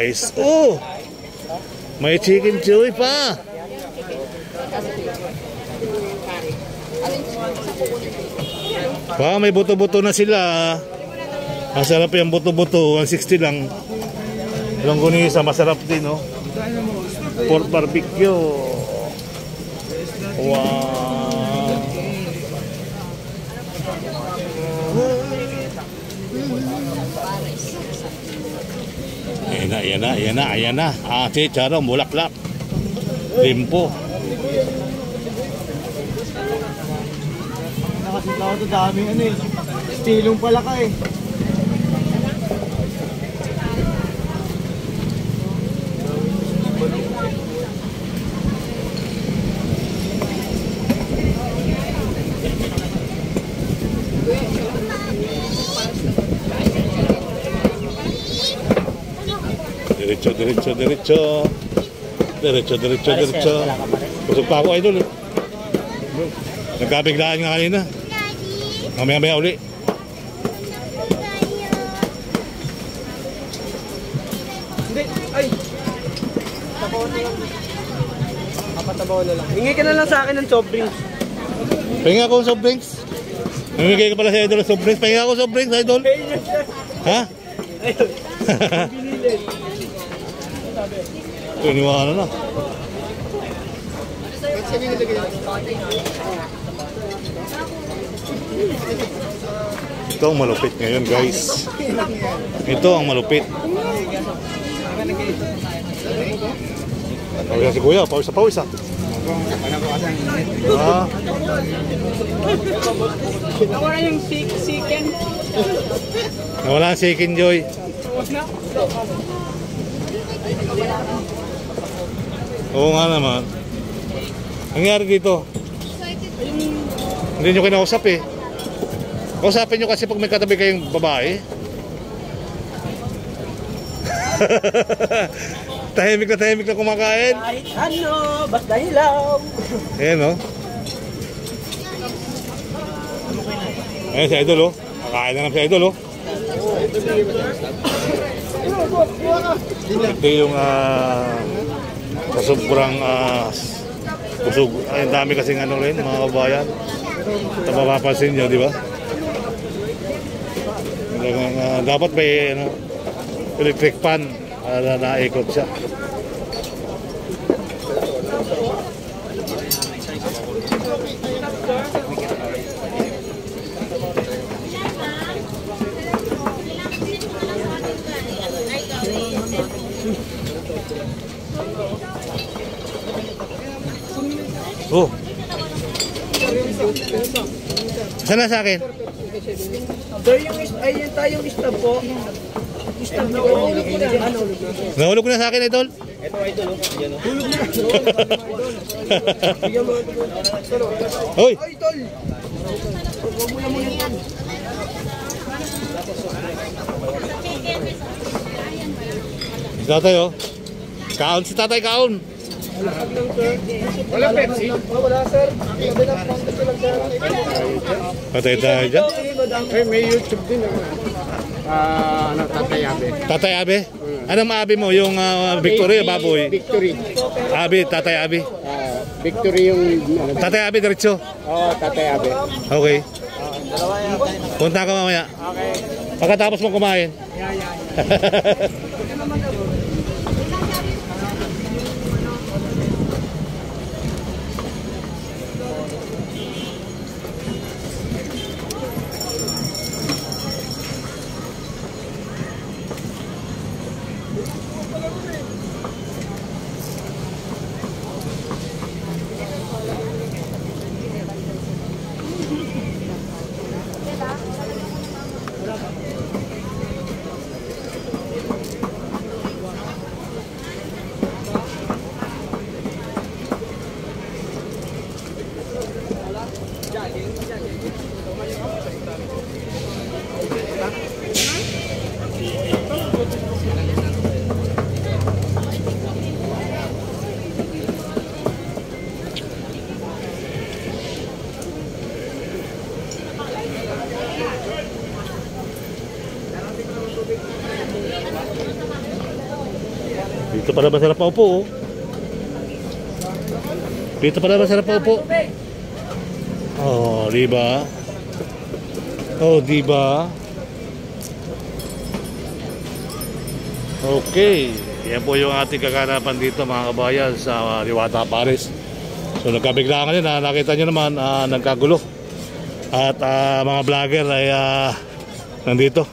guys. Oh! May chicken chewy pa. May buto-buto na sila. Masarap yung buto-buto. 160 lang. Longganisa, masarap din, no? Pork barbecue. Wow. Ayan na. Chicharong, bulaklak. Limpo. Nakasitlaw ito, daming ano eh. Stilong pala ka eh. Diretso. Busog pa ako, idol. Nagkabiglaan nga kanina. Mamaya uli. Hindi, ay. Tabaw na lang. Kapatabaw na lang. Hingi ka na lang sa akin ng soft drinks. Pahinga ako ng soft drinks. Namimigay ka pala sa idol ng soft drinks. Pahinga ako ng soft drinks, idol. Ha? Ayun. Binili. Iniwanan na. Ito ang malupit ngayon, guys. Ito ang malupit. Pawis si kuya, pawis ah. Nawala yung chicken. Nawala ang chicken, Joy. Oo nga naman. Ang nangyari dito, hindi nyo kinausap eh. Kausapin nyo kasi pag may katabi kayong babae. Tahimik na kumakain. Kahit ano, basta hilaw. Ayan o. Ayan si Idol o. Kakain na lang si Idol o. Ito yung sa sobrang busog. Ay, dami kasing ano rin, mga kabayan. Ito mapapansin nyo, di ba? Dapat may electric fan para naikot siya. Oh. Sana sa akin? Sir, yung tayong stab po. Stab na hulog ko na. Nahulog ko na sa akin, Idol. Ito, Idol. Hulog na. Bigyan mo ito. Hoy! Ay, Idol. Huwag mo na muna yan. Si tatay, oh. Kaon si tatay, kaon. Wala Pepsi? Wala, sir. Patay tayo dyan. May YouTube din. Tatay Abe. Tatay Abe? Anong maabi mo? Yung Victory o baboy? Victory. Abi, Tatay Abi. Victory yung... Tatay Abi, diretso. Oo, Tatay Abe. Okay. Punta ka mamaya. Okay. Pagkatapos mo kumain. Dito pala masarap paupo, oh. Dito pala masarap paupo. Oh, di ba? Oh, di ba? Okay. Yan po yung ating kaganapan dito mga kabayan sa Diwata Paris. So nagkabiglaan yun, nakita nyo naman, nagkagulo. At mga vlogger ay nandito.